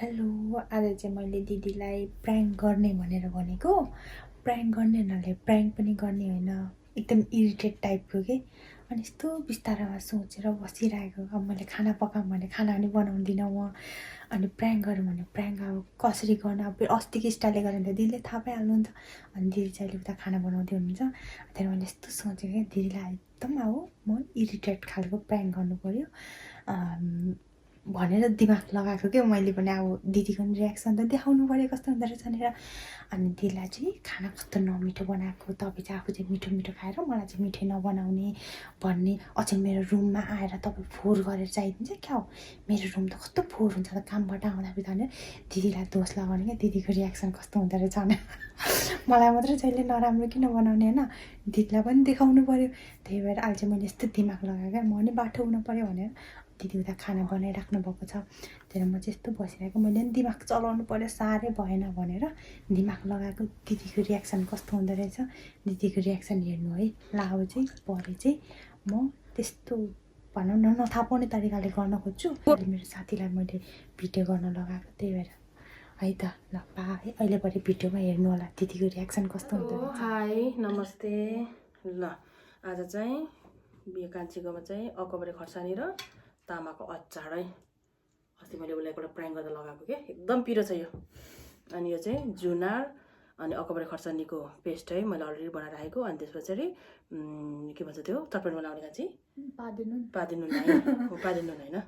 Hello, आज चाहिँ मैले दिदीलाई प्र्याङ्क गर्ने भनेर भनेको। प्र्याङ्क गर्ने हुनाले प्र्याङ्क पनि गर्ने होइन, एकदम इरिटेट टाइपको के। अनि यस्तो बिस्तारोमा सोचेर बसिरहेको। अब मैले खाना पकाऊँ भने खाना पनि बनाउँदिनँ म। अनि प्र्याङ्क गरौँ भने प्र्याङ्क अब कसरी गर्नु, अब अस्तिको स्टाइलले गऱ्यो भने त दिदीले थाहा पाइहाल्नु नि त। अनि दिदी चाहिँ अहिले उता खाना बनाउँदै हुनुहुन्छ। त्यहाँदेखि मैले यस्तो सोचेँ क्या, दिदीलाई एकदम अब म इरिटेट खालको प्र्याङ्क गर्नु पऱ्यो भनेर दिमाग लगाएको क्या मैले पनि। अब दिदीको पनि रियाक्सन त देखाउनु पऱ्यो कस्तो हुँदो रहेछ भनेर। अनि दिदीलाई चाहिँ खाना कस्तो नमिठो बनाएको, तपाईँ चाहिँ आफू चाहिँ मिठो मिठो खाएर मलाई चाहिँ मिठै नबनाउने भन्ने। अचेल मेरो रुममा आएर तपाईँ फोहोर गरेर चाहिदिन्छ क्या हो, मेरो रुम त कस्तो फोहोर हुन्छ त कामबाट आउँदा बित्दा। दिदीलाई दोष लगाउने क्या, दिदीको रियाक्सन कस्तो हुँदो रहेछ भनेर। मलाई मात्रै जहिले नराम्रो किन बनाउने होइन, दिदीलाई पनि देखाउनु पऱ्यो। त्यही भएर अहिले चाहिँ मैले यस्तो दिमाग लगाएँ क्या, म पनि बाठो हुनु पऱ्यो भनेर। दिदी उता खाना बनाइराख्नु भएको छ, त्यहाँदेखि म चाहिँ यस्तो बसिरहेको। मैले पनि दिमाग चलाउनु पऱ्यो, साह्रै भएन भनेर दिमाग लगाएको। दिदीको रियाक्सन कस्तो हुँदो रहेछ, दिदीको रियाक्सन हेर्नु है। ल अब चाहिँ भरे चाहिँ म त्यस्तो भनौँ न नथाहा पाउने तरिकाले गर्न खोज्छु। अहिले मेरो साथीलाई मैले भिडियो गर्न लगाएको, त्यही भएर है त। ल बाई, अहिले भरे भिडियोमा हेर्नु होला दिदीको रियाक्सन कस्तो हुँदो रहेछ। हाई नमस्ते। ल आज चाहिँ बिहे कान्छीकोमा चाहिँ अकबरे खर्सानी र तामाको अचार है। अस्ति मैले उसलाई एउटा प्र्याङ्क गर्दा लगाएको के, एकदम पिरो छ यो। अनि यो चाहिँ जुनार अनि अकबरे खर्सानीको पेस्ट है, मैले अलरेडी बनाएर राखेको। अनि त्यस पछाडि के भन्छ त्यो चटपट बनाउने कान्छी पादिनुन होइन,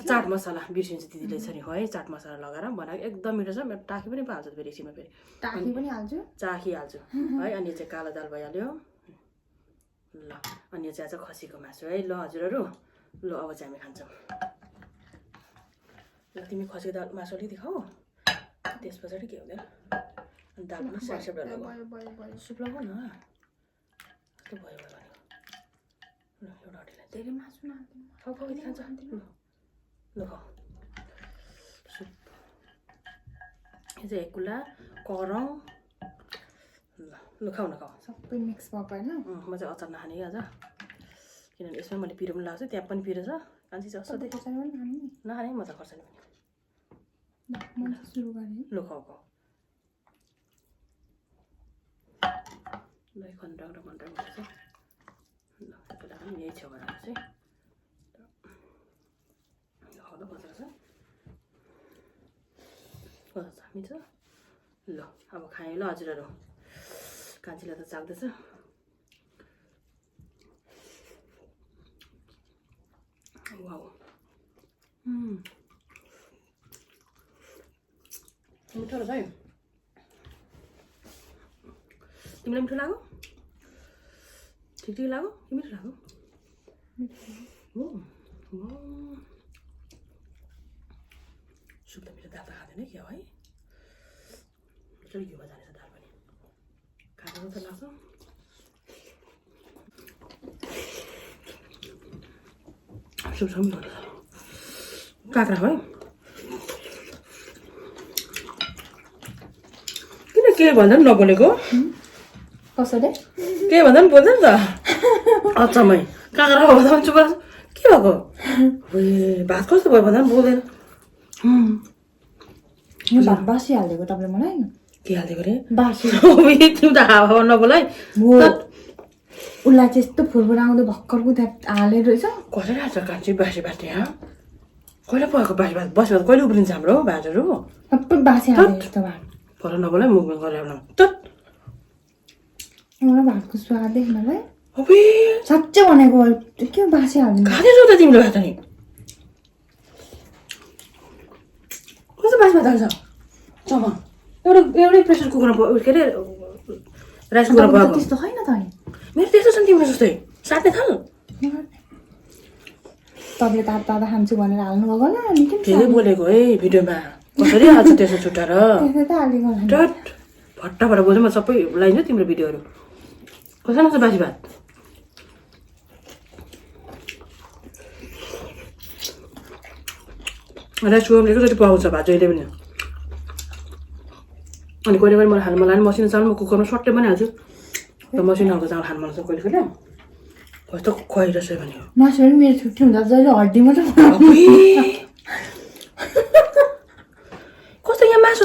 चाट मसला बिर्सिन्छ दिदीले यसरी है। चाट मसला लगाएर बनाएको एकदम मिठो छ। मेरो टाँकी पनि हाल्छु फेरि एकछिनमा, फेरि टाँकी पनि हाल्छु, चाखी हाल्छु है। अनि यो चाहिँ कालो दाल भइहाल्यो। ल अनि यो चाहिँ आज खसीको मासु है। ल हजुरहरू, ल अब चाहिँ हामी खान्छौँ। ल तिमी खसीको दाल मासु अलिकति खाऊ, त्यस पछाडि के हुँदैन। अनि दाल पनि स्याप लगाऊ, सुप लगाऊ न। कस्तो भयो भनेको ल एउटा अढीलाई धेरै मासु नहाल्नु, खाऊ खाऊ यति खान्छ। ल खाऊ सुप। यो चाहिँ एकुला करङ। ल खाऊ न खाऊ, सबै मिक्स भएको होइन। म चाहिँ अचार नखाने कि आज, किनभने यसमा मैले पिरो पनि लाग्छ, त्यहाँ पनि पिरो छ। कान्छी चाहिँ असाध्यै नखाने, म त खर्सानी पनि सुरु गरेँ। ल खाऊ खाऊ। ल खन्डाङ र खन्डाङ भन्छ। ल त्यसलाई पनि यही छेउ बनाएको चाहिँ खाउँदा मजा छ, कस्तो छ मिठो। ल अब खाएँ ल हजुरहरू। कान्छीलाई त चाख्दैछ। वाउ मिठो रहेछ है। तिमीलाई मिठो लाग्यो? ठिक ठिक लाग्यो कि मिठो लाग्यो? सुप त मिठो, दाल त खाँदैन क्या है। घिउमा जानेछ दाल पनि, खाँदा त लाग्छ। सुप सब मिठो रहेछ। काँक्रा है, किन के भन्दा पनि नबोलेको? कसरी के भन्दा पनि बोल्छ नि त। अचम्मै काँक्रा भन्दा पनि चुप के भएको? ए भात कस्तो भयो भन्दा पनि बोल्दैन। यो भात बासी हालिदिएको तपाईँले मलाई? के हालिदिएको रे? बासी। तिमी त हावा नबोल है। उसलाई चाहिँ यस्तो फुलफुल आउँदो भर्खरको त्यहाँ हालेर रहेछ। कसरी हाल्छ कान्छी बासी भात यहाँ? कहिले पकाएको बासी भात? बसी भात कहिले उब्रिन्छ हाम्रो भातहरू? सबै बासी हाल्यो यस्तो भात। पर नबोल है, मुखमा गरेर त एउटा भातको स्वाद देख्न भाइ। अबे साँच्चै भनेको के बासी हाल्नु खाँदैछौ त तिमीले भात? नि कस्तो बासी भात हाल्छ? चमा एउटै प्रेसर कुकरमा के अरे राइस कुकरमा पकाएको त्यस्तो होइन त। मेरो त्यस्तो छ नि तिम्रो जस्तै साट्ने थाल। तपाईँले तातो तातो खान्छु भनेर हाल्नु भएको होला। अनि के फेरि बोलेको है भिडियोमा, कसरी हाल्छ त्यसो छुट्टाएर? टट फट्टाफट बोल्छु म, सबै लगाइदिन्छु तिम्रो भिडियोहरू। कसरी लाग्छ बासी भात? राइस कुकरमा एकैचोटि पकाउँछ भात जहिले पनि। अनि कहिले कहिले मलाई खानु मन लाग्यो मसिनो चामल म कुकरमा सट्टै पनि हाल्छु। र मसिनो खालको चामल खानु मन लाग्छ कहिले कहिले। कस्तो खुवाइ रहेछ भने मासु पनि मेरो छुट्टी हुँदा जहिले हड्डी मात्रै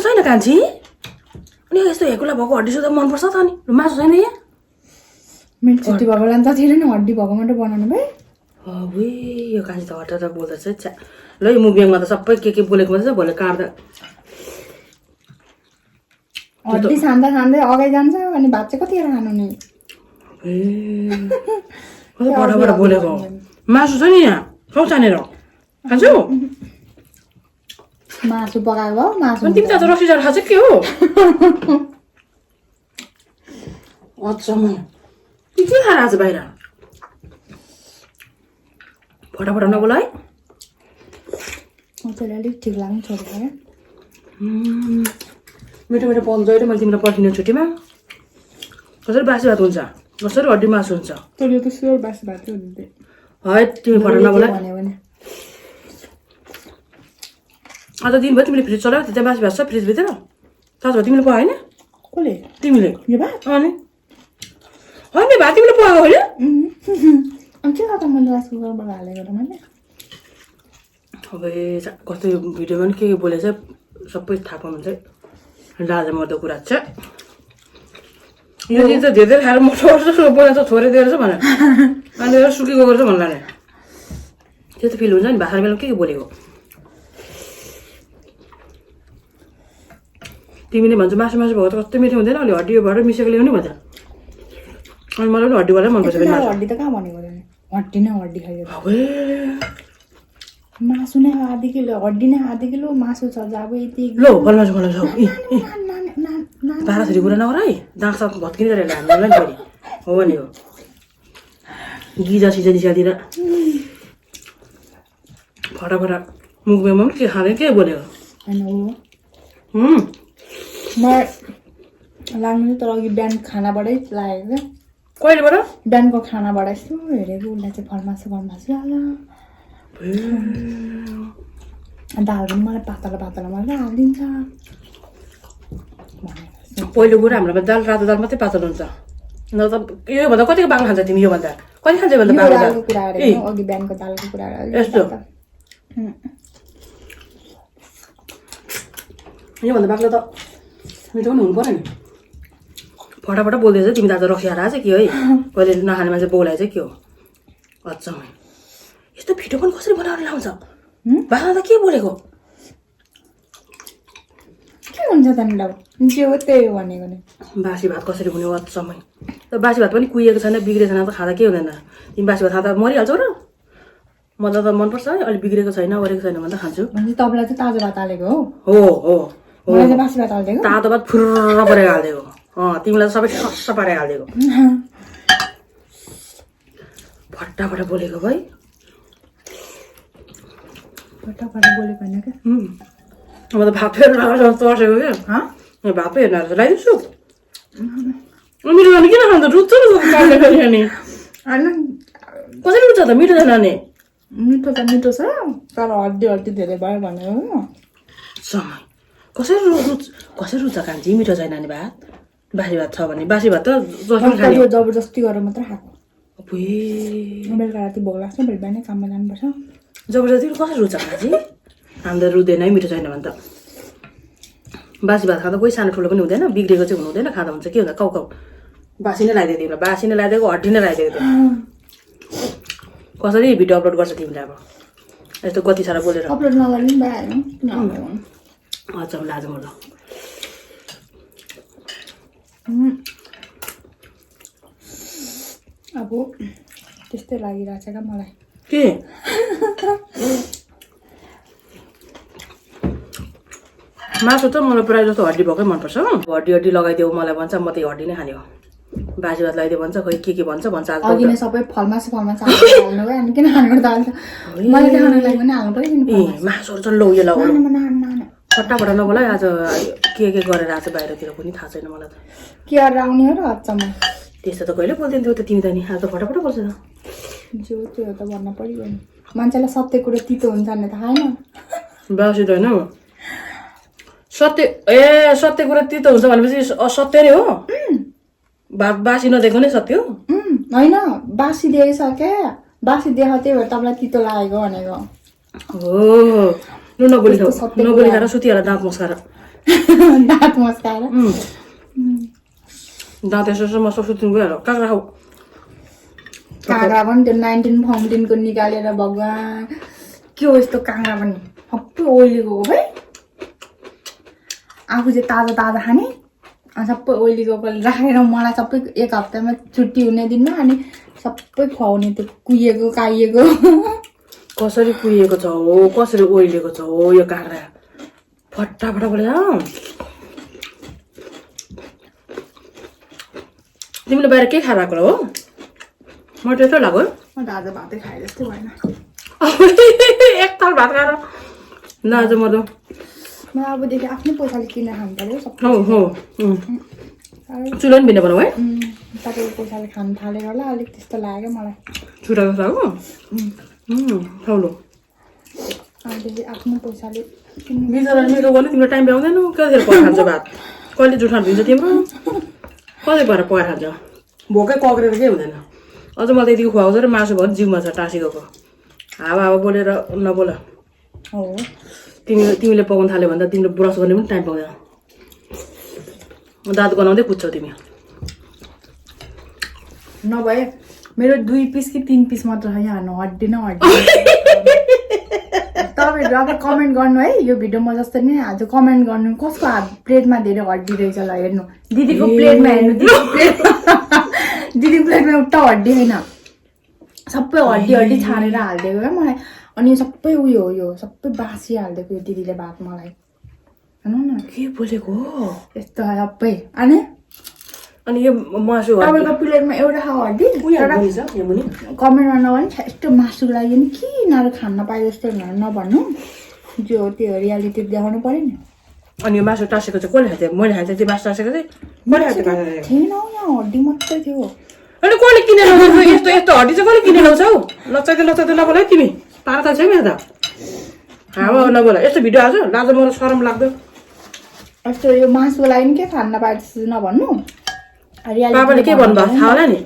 छैन कान्छी अनि यस्तो हेकुला भएको हड्डी सुधा मनपर्छ त अनि मासु छैन यहाँ मिट छुट्टी भएको लान्छ थिएन नि हड्डी भएको मात्रै बनाउनु भए अबुई यो कान्छी त हटाएर बोल्दैछ च्या ल यो मुभीमा त सबै के बोलेको मात्रै छ भोलि काट्दा हड्डी खाँदा खाँदै अगाडि जान्छ अनि भात चाहिँ कतिखेर खानु नि ए बडा बोलेको मासु छ नि यहाँ खाउ छानेर खान्छौ मासु पकाएको मासु अनि तिमी त रक्सी जार खान्छ के हो अच्छा म के खाएर आज बाहिर फटाफट नबोला है त्यसले अलिक ठिक लाग्नु छोडेको मिठो मिठो पाउनु जहिले मैले तिमीलाई पर्खिने छुट्टीमा कसरी बासी भात हुन्छ कसरी हड्डी मासु हुन्छ तैँले त स्योर बासी भात हुँदै है तिमी फटा नबोला भन्यो भने अन्त दिनभरि तिमीले फ्रिज चलायो त्यहाँ बासी भात छ फ्रिजभित्र तातो भात तिमीले पकायो होइन कसले तिमीले यो भात अनि होइन भात तिमीले पकाएको होइन अनि के गर्दा मैले राइस कुकरबाट हालेको त मैले अब कस्तो भिडियोमा पनि के बोलेछ सबै थाहा पाउनु चाहिँ लाजा मर्दो कुरा छ यो दिन त धेरै खाएर मोटो बोला त थोरै दिएर छ भने अनि सुकेको गर्छ भन्ला नि त्यो त फिल हुन्छ नि भाषा बेला के बोलेको तिमीले भन्छ मासु मासु भएको त कस्तो मिठो हुँदैन अलि हड्डीबाट मिसेको ल्याउने भन्छ अनि मलाई पनि हड्डीवाला मनपर्छ हड्डी त कहाँ भनेको हड्डी नै हड्डी खायो मासु नै आधी किलो हड्डी नै आधी किलो मासु छ अब यति लो फलमासु ताराछरी कुरा नगर है दाँत साथ भत्किँदै रहेछ हामीलाई नि फेरि हो भने हो गिजा सिजा निसातिर फटाफटा मुखमा पनि के खाँदैन के बोलेको होइन म लाग्नु तर अघि बिहान खानाबाटै लागेको क्या कहिलेबाट बिहानको खानाबाट यस्तो हेरेको उसलाई चाहिँ फलमासु दाल पनि मलाई पातला मलाई हालिदिन्छ पहिलो कुरा हाम्रोमा दाल रातो दाल मात्रै पातल हुन्छ न त योभन्दा कतिको बाक्लो खान्छ तिमी योभन्दा कति खान्छ भन्दा बाक्लो दाल अघि बिहानको दालको कुरा यस्तो योभन्दा बाक्लो त मिठो पनि हुनु पर्यो नि फटाफट बोल्दैछ तिमी त आज रक्सी खाएर आएछ के है कहिले नखाने मान्छे बोलाए चाहिँ के हो अच्छा यस्तो फिटो पनि कसरी बनाएर ल्याउँछ बाख्रा त के बोलेको के हुन्छ त्यहाँनिर जे हो त्यही हो भनेको नि बासी भात कसरी हुने हो अचम्मै त बासी भात पनि कुहिएको छैन बिग्रेको छैन त खाँदा के हुँदैन तिमी बासी भात खाँदा मरिहाल्छौ र मलाई त मनपर्छ है अलिक बिग्रेको छैन ओरेको छैन भने त खान्छु तपाईँलाई चाहिँ ताजा भात हालेको हो हो मलाई चाहिँ बासी भात हालिदिएको तातो भात फुर्र परेर हालिदिएको तिमीलाई त सबै सस्स पारेर हालिदिएको फटाफट बोलेको भाइ फटाफट बोलेको होइन क्या अब त भात हेर्नु तर्सेको क्या भात पो हेर्नु आएर लगाइदिन्छु मिठो जाने किन खान्छ रुच्छ नि होइन कसरी रुच्छ त मिठो छैन नि मिठो त मिठो छ तर हड्डी धेरै भयो भनेर हो समय कसरी रुच्छ कान्छी मिठो छैन नि भात बासी भात छ भने बासी भात त जबरजस्ती गरेर मात्रै खाएको अबुई बेलुका राति भोक लाग्छ बेलुका बिहानै काममा जानुपर्छ जबरजस्ती कसरी रुच्छ कान्छी हाम्रो रुँदैन है मिठो छैन भने त बासी भात खाँदा कोही सानो ठुलो पनि हुँदैन बिग्रेको चाहिँ हुनु हुँदैन खाँदा हुन्छ के हुन्छ काउ बासी नै लगाइदियो तिमीलाई बासी नै लगाइदिएको हड्डी नै लगाइदिएको थियो कसरी भिडियो अपलोड गर्छ तिमीले अब यस्तो कति साह्रो बोलेर अपलोड नगर्नु पनि भइहाल्यो अच्छा लाज मर्दा अब त्यस्तै लागिरहेछ क्या मलाई के मासु त मलाई प्रायः जस्तो हड्डी भएकै मनपर्छ हड्डी लगाइदेऊ मलाई भन्छ म त हड्डी नै खाने हो बासी भात लगाइदियो भन्छ खोइ के भन्छ अघि नै सबै फलमासु हाल्नु भयो अनि किन खानु त हाल्छ मैले खानुको लागि पनि हाल्नु पऱ्यो ए मासुहरू चाहिँ लौ यो लगाउनु फटाफट नबोला आज के गरेर आएको बाहिरतिर पनि थाहा छैन मलाई त के गरेर आउने हो र हच्चामा त्यस्तो त कहिले बोल्दैन थियो त तिमी त नि आज त फटाफट बोल्छ त जो त्यो त भन्न पऱ्यो नि मान्छेलाई सत्य कुरो तितो हुन्छ भने थाहा छैन बासी त होइन सत्य कुरा तितो हुन्छ भनेपछि असत्य नै हो भात बासी नदिएको नै सत्य हो होइन बासी दिइसके बासी देखाएको त्यही भएर तपाईँलाई तितो लागेको भनेको हो लु नबोली खाएर सुतिहाल दाँत मस्काएर दाँत मस्काएर दाँत यसो मसो सुत्नु गयो काँक्रा खाऊ काँक्रा पनि त्यो 19 को निकालेर भगवान् के हो यस्तो काँक्रा पनि सबै ओइलीको भाइ आफू चाहिँ ताजा ताजा खाने अनि सबै ओइलीको राखेर मलाई सबै एक हप्तामा छुट्टी हुने दिनमा अनि सबै खुवाउने त्यो कुहिएको काइएको कसरी कुहिएको छ हो कसरी ओइलेको छ हो यो काँक्रा फटाफट बोले तिमीले बाहिर के खाएर आएको हो म त्यस्तो लाग्यो म त आज भातै खाए जस्तै भएन एक थाल भात खाएर ल आज म त म अबदेखि आफ्नै पैसाले किनेर खानु पर्यो सबै हो हो चुलो पनि भिन्न बनाऊ है तपाईँको पैसाले खानु थालेर होला अलिक त्यस्तो लाग्यो मलाई छुटाएको छ हो खाउलो अबदेखि आफ्नो पैसाले बिचरा मेरो गर्नु तिम्रो टाइम भ्याउँदैन कतिखेर पकाएर खान्छ भात कहिले जुठा दिन्छ तिम्रो कति भएर पकाएर खान्छ भोकै कक्रेर केही हुँदैन अझ मलाई त यतिको खुवाउँछ र मासु भयो जिउमा छ टाँसीको हावा हावा बोलेर नबोल हो तिमीले पकाउनु थाल्यो भने त तिम्रो ब्रस गर्ने पनि टाइम पाउँदैन दाँत गनाउँदै कुद्छौ तिमी नभए मेरो 2 पिस कि 3 पिस मात्र छ यहाँ हड्डी न हड्डी तपाईँहरू अब कमेन्ट गर्नु है यो भिडियोमा जस्तो नि आज कमेन्ट गर्नु कसको प्लेटमा धेरै हड्डी रहेछ ल हेर्नु दिदीको प्लेटमा हेर्नु दिदी प्लेटमा एउटा हड्डी होइन सबै हड्डी छानेर हालिदिएको क्या मलाई अनि सबै उयो हो यो सबै बासी हालिदिएको यो दिदीले भात मलाई हेर्नु न के बोलेको यस्तो सबै अनि यो मासु तपाईँको प्लेटमा एउटा हड्डी कमेन्टमा नभने यस्तो मासु लाग्यो नि के यिनीहरू खान पाए जस्तो नभन्नु जो त्यो रियालिटी देखाउनु पर्यो नि अनि यो मासु टाँसेको चाहिँ कसले खान्छ मैले खान्छ त्यो मासु टाँसेको चाहिँ कसले खान्छ थिएन हौ यहाँ हड्डी मात्रै थियो अनि कसले किनेर ल्याउँछ यस्तो यस्तो हड्डी चाहिँ कसले किनेर ल्याउँछौ लच्चाइदियो नबोला है तिमी पारा त छैन त हावा नबोला यस्तो भिडियो आज लाज मलाई सरम लाग्दो यस्तो यो मासुको लागि नि के खान पाए जस्तो नभन्नु पापाले के भन्नुभएको थाहा होला नि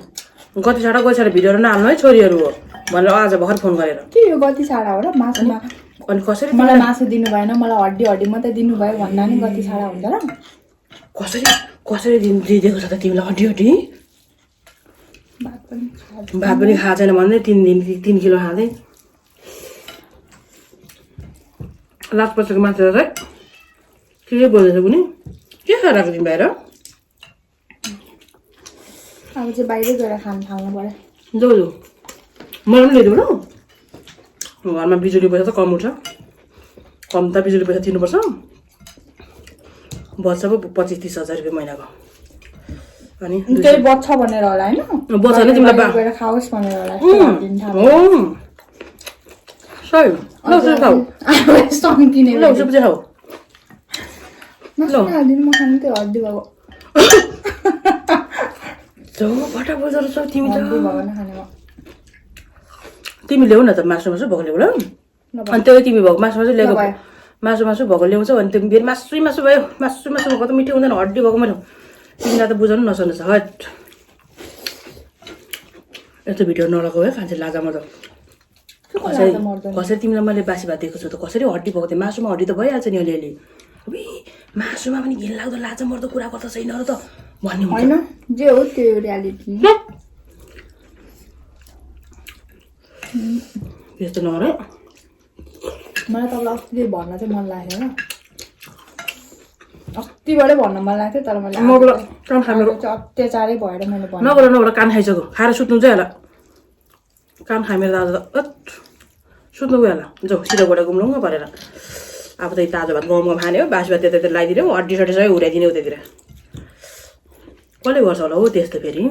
गति छाडा गइसकेर भिडियोहरू नहाल्नु है छोरीहरू हो भनेर आज भर्खर फोन गरेर के यो गति छाडा हो र मासुमा अनि कसरी मलाई मासु दिनु भएन मलाई हड्डी मात्रै दिनुभयो भन्दा नि गति छाडा हुन्छ र कसरी दिएको छ त तिमीलाई हड्डी भात पनि खाएको छैन भन्दै 3 किलो खाँदै लास्ट पछिको मान्छे चाहिँ के बोल्दैछ कुनै के खाएर आएको तिमी बाहिर अब चाहिँ बाहिरै गएर खान थाल्नु पर्यो जाऊ मलाई पनि ल्याइदेऊ न घरमा बिजुली पैसा त कम उठ्छ कम त बिजुली पैसा तिर्नुपर्छ बच्छ पो 25-30 हजार रुपियाँ महिनाको अनि त्यही बच्छ भनेर होला होइन बच्छ नि तिमीलाई गएर खाओस् भनेर होला सही सङ्किने सब्जी खाऊ हालिदिनु म खानु त्यो हड्डी भएको फटा बजार छ तिमी त खाने तिमी ल्याउ न त मासु भएको ल्याउ ल अनि त्यो तिमी भएको मासु ल्याएको मासु भएको ल्याउँछौ अनि त्यो फेरि मासु भयो मासु भएको त मिठो हुँदैन हड्डी भएको मैले तिमीलाई त बुझाउनु नसक्नुहोस् हट यस्तो भिडियो नलगाऊ है खान्छ लाजामा त कसरी तिमीलाई मैले बासी भात दिएको छु त कसरी हड्डी भएको थियो मासुमा हड्डी त भइहाल्छ नि अलिअलि मासुमा पनि घिनलाग्दो लाजा मर्दो कुरा गर्छ छैन र त भन्ने होइन जे हो त्यो रियालिटी यस्तो नगर मलाई तपाईँलाई अस्ति भन्न चाहिँ मन लाग्यो अस्तिबाटै भन्न मन लाग्थ्यो तर मैले अत्याचारै भएर मैले नगर कान खाइसक्यो खाएर सुत्नु चाहिँ होला कान खाए मेरो दादा त सुत्नु गयो होला जाऊ सिधै गोडा घुम्नु परेर अब त ताजा भात गाउँमा खाने हो बासी भात त्यता लगाइदिने हो हड्डी सड्डी सबै उडाइदिने उतातिर कसले गर्छ होला हो त्यस्तो फेरि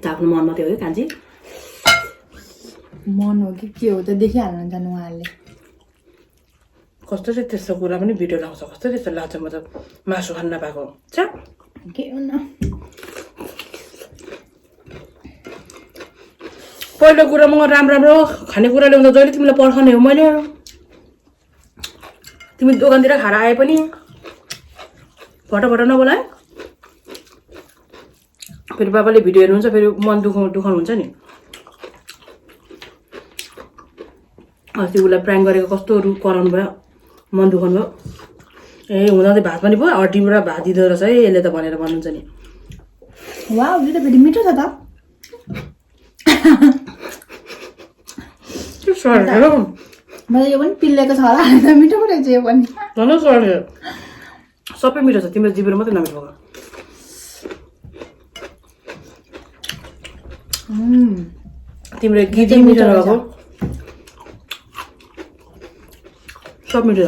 त आफ्नो मन मात्रै हो कि कान्छी मन हो कि के हो त देखिहाल्नुहुन्छ नि उहाँहरूले कस्तो चाहिँ त्यस्तो कुरा पनि भिडियो लाउँछ कस्तो त्यस्तो लाग्छ म त मासु खान नपाएको चा के हो न पहिलो कुरा म राम्रो खानेकुरा ल्याउँदा जहिले तिमीलाई पर्खाउने हो मैले तिमी दोकानतिर खाएर आए पनि फटाफट नबोला है फेरि बाबाले भिडियो हेर्नुहुन्छ फेरि मन दुखाउनुहुन्छ नि अस्ति उसलाई प्राङ्क गरेको कस्तो कराउनु भयो मन दुखाउनु भयो ए हुँदा त भात पनि भयो हड्डीबाट भात दिँदो रहेछ है यसले त भनेर भन्नुहुन्छ नि वाउ यो त फेरि मिठो छ त के सर्यो मैले यो पनि पिल्लेको छ होला त मिठो पो रहेछ यो पनि झन् सर्यो सबै मिठो छ तिम्रो जिब्रो मात्रै नमिठो भएको तिम्रो गीत मिठो भएको सब मिठो छ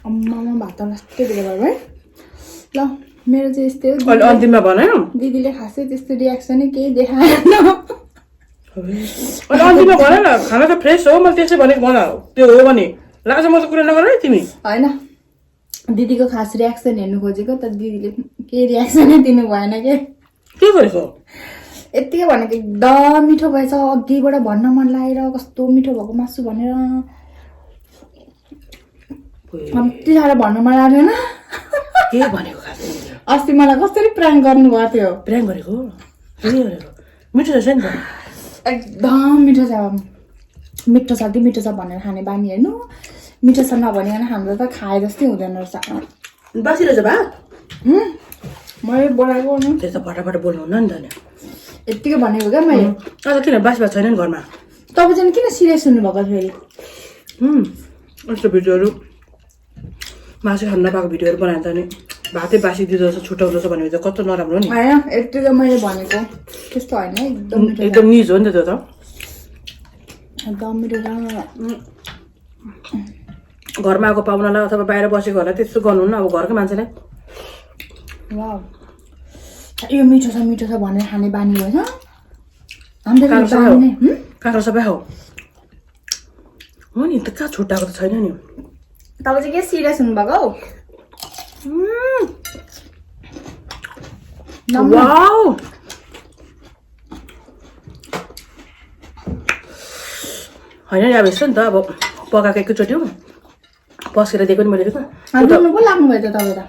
अम्मामा भात लास्टै दिएर भयो है ल मेरो चाहिँ यस्तै हो अहिले अन्तिममा भन दिदीले खासै त्यस्तो रियाक्सनै केही देखाएन अहिले अन्तिममा भन न खाना त फ्रेस हो मैले त्यसै भनेको भन त्यो हो भने लाज म त कुरा नगर है तिमी होइन दिदीको खास रियाक्सन हेर्नु खोजेको तर दिदीले केही रियाक्सनै दिनु भएन के गरेको यत्तिकै भनेको एकदम मिठो भएछ अघिबाट भन्न मन लागेर कस्तो मिठो भएको मासु भनेर कति साह्रो भन्न मन लागेन के भनेको खास अस्ति मलाई कसरी प्राङ्क गर्नुभएको थियो प्र्याङ गरेको मिठो रहेछ नि त एकदम मिठो छ मिठो छ कि मिठो छ भनेर खाने बानी हेर्नु मिठो छ नभनिकन हाम्रो त खाए जस्तै हुँदैन रहेछ बासी रहेछ भात मैले बोलाएको नि त्यो त फटाफट बोल्नु हुन्न नि त नि यत्तिकै भनेको क्या मैले आज किन बासी भात छैन नि घरमा तपाईँ चाहिँ किन सिरियस हुनुभएको फेरि यस्तो भिडियोहरू मासु खानु नपाएको भिडियोहरू बनाएर त नि भातै बासी दिँदो रहेछ छुट्याउँदो रहेछ भनेको त कस्तो नराम्रो नि होइन यत्तिकै मैले भनेको त्यस्तो होइन एकदम मिठो एकदम निज हो नि त त्यो त एकदम मिठो छ घरमा आएको पाहुनालाई अथवा बाहिर बसेकोहरूलाई त्यस्तो गर्नुहुन्न अब घरकै मान्छेलाई वाउ यो मिठो छ भनेर खाने बानी भएछ हाम्रो काँक्रा सबै हो नि त कहाँ छुट्टाएको त छैन नि तपाईँ चाहिँ के सिरियस हुनुभएको हौ वाउ होइन नि अब यस्तो नि त अब पकाएको एकैचोटि हो पस्केर दिएको नि मैले पो लाग्नु भयो त तपाईँ त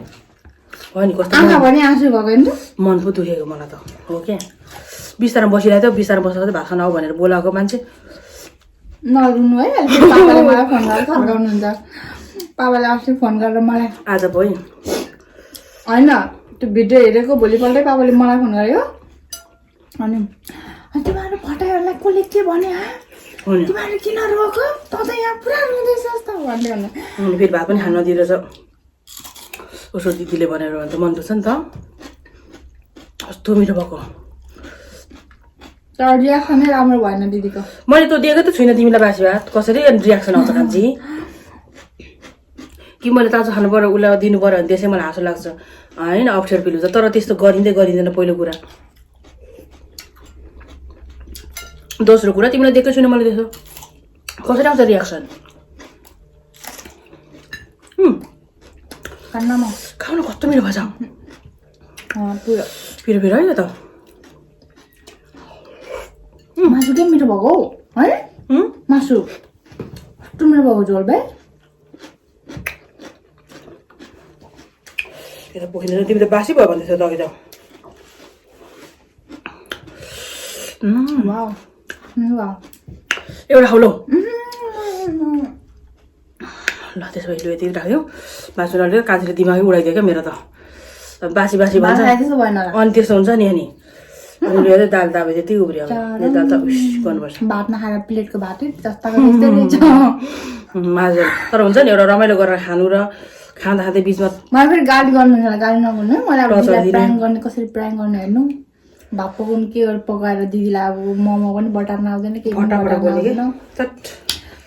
हो नि कस्तो आँखा पनि आँसु भएको नि त मन पो दुखेको मलाई त हो क्या बिस्तारमा बसिरहेको थियो बिस्तारमा बसेर चाहिँ भात खान आऊ भनेर बोलाएको मान्छे नरुनु है पापाले मलाई फोन गरेर थर्काउनुहुन्छ पापाले अस्ति फोन गरेर मलाई आज भयो होइन त्यो भिडियो हेरेको भोलिपल्टै पापाले मलाई फोन गर्यो अनि तिमीहरू फटाइहरूलाई कसले के भने तिमीहरू किन रोको त यहाँ पुरा रुँदैछ जस्तो भन्दै फेरि भात पनि खान नदिँदैछ उसो दिदीले भनेर भने त मन दुख्छ नि त कस्तो मिठो भएको तर रियाक्सनै राम्रो भएन दिदीको मैले त दिएको त छुइनँ तिमीलाई बासी भात कसरी रियाक्सन आउँछ कान्छी कि मैले ताजा खानु पर्यो उसलाई दिनु पर्यो भने त्यसै मलाई हाँसो लाग्छ होइन अप्ठ्यारो फिल हुन्छ तर त्यस्तो गरिँदैन पहिलो कुरा दोस्रो कुरा तिमीलाई दिएको छुइनँ मैले त्यसो कसरी आउँछ रियाक्सन खानु कस्तो मिठो भएछ पिरो पिरो है त मासु के मिठो भएको हौ है मासु कस्तो मिठो भएको झोल भाइ बोकिँदैन तिमी त बासी भयो भन्दैछ त अघि त एउटा खाउ ल त्यसो भए यति राख्यो मासु नलिएर कान्छीले दिमागै उडाइदियो क्या मेरो त बासी भन्छ अनि त्यस्तो हुन्छ नि अनि उनीहरू दाल दाबे त्यति उब्रियो दाल त गर्नुपर्छ भात नखाएर प्लेटको भातै माझ तर हुन्छ नि एउटा रमाइलो गरेर खानु र खाँदा खाँदै बिचमा मलाई फेरि गाली गर्नुहुन्छ गाली नगर्नु मलाई अब प्राङ्क गर्ने कसरी प्राङ्क गर्ने हेर्नु भात पकाउनु के गरेर पकाएर दिदीलाई अब मोमो पनि बटार्न आउँदैन केही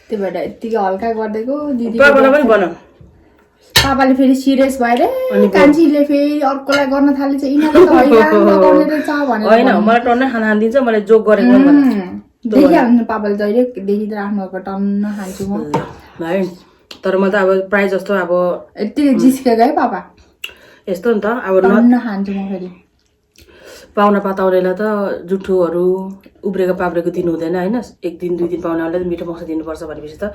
त्यही भएर यत्तिकै हल्का गरिदिएको दिदी पापाले फेरि सिरियस भएर कान्छीले फेरि अर्कोलाई गर्न थालेछ होइन मलाई टन्नै खाना दिन्छ मैले जोक गरेको देखिहाल्नु पापाले जहिले देखिराख्नु भएको टन्न खान्छु म है तर म त अब प्रायः जस्तो अब यत्तिकै जिस्केको है पापा यस्तो नि त अब टन्न खान्छु म फेरि पाहुना पाताउनेलाई त जुठोहरू उब्रेको पाब्रेको दिनु हुँदैन होइन 1 दिन 2 दिन पाहुनाहरूलाई त मिठो मसिनो दिनुपर्छ भनेपछि त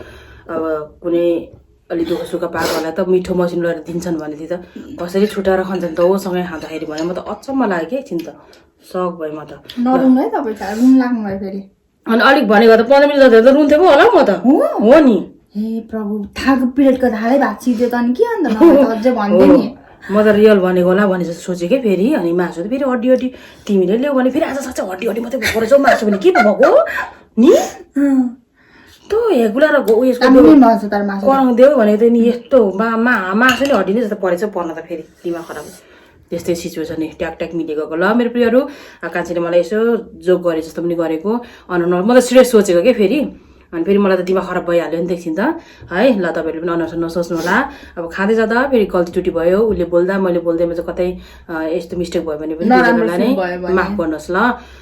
अब कुनै अलि दुःख सुख पाएकोलाई त मिठो मसिनो लगाएर दिन्छन् भनेदेखि त कसरी छुट्याएर खान्छन् त सँगै खाँदाखेरि भने म त अचम्म लाग्यो कि एकछिन त सक भयो म त नरुनु है तपाईँ रुन लाग्नु भयो फेरि अनि अलिक भनेको त 15 मिनट जति त रुन्थेँ पो होला म त हो नि हे प्रभु थालको प्लेटको थालै भात छिट्यो त अनि के अन्त नभए त अझै भन्दै नि म त रियल भनेको होला भने जस्तो सोचेँ कि फेरि अनि मासु त फेरि हड्डी तिमीले ल्याऊ भने फेरि आज साँच्चै हड्डी मात्रै भएको रहेछौ मासु भने के भएको नि त हेकुला र उयसको कराउँदेऊ भनेको त नि यस्तो मासु नि हड्डी नै जस्तो परेछ पर्न त फेरि दिमाग खराब त्यस्तै सिचुएसन नि ट्याक मिलेको ल मेरो प्रियहरू कान्छीले मलाई यसो जोक गरे जस्तो पनि गरेको अनुहार म त सिरियस सोचेको के फेरि अनि फेरि मलाई त दिमाग खराब भइहाल्यो नि एकछिन त है ल तपाईँहरूले पनि अनुहार नसोच्नु होला अब खाँदै जाँदा फेरि गल्ती टुटी भयो उसले बोल्दा मैले बोल्दैमा चाहिँ कतै यस्तो मिस्टेक भयो भने पनि नै माफ गर्नुहोस् ल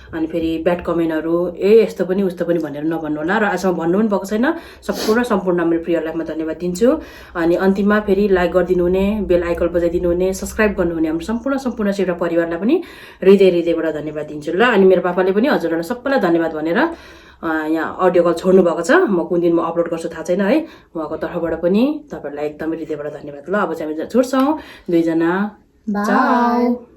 अनि फेरि ब्याड कमेन्टहरू यस्तो पनि उस्तो पनि भनेर नभन्नु होला र आजसम्म भन्नु पनि भएको छैन सम्पूर्ण मेरो प्रिय लाइफमा धन्यवाद दिन्छु अनि अन्तिममा फेरि लाइक गरिदिनु हुने बेल आइकन बजाइदिनु हुने सब्सक्राइब गर्नुहुने हाम्रो सम्पूर्ण सेवा परिवारलाई पनि हृदयबाट धन्यवाद दिन्छु ल अनि मेरो पापाले पनि हजुरहरूलाई सबैलाई धन्यवाद भनेर यहाँ अडियो कल छोड्नु भएको छ म कुन दिन म अपलोड गर्छु थाहा छैन है उहाँको तर्फबाट पनि तपाईँहरूलाई एकदमै हृदयबाट धन्यवाद ल अब चाहिँ हामी छुट्छौँ दुईजना चाउ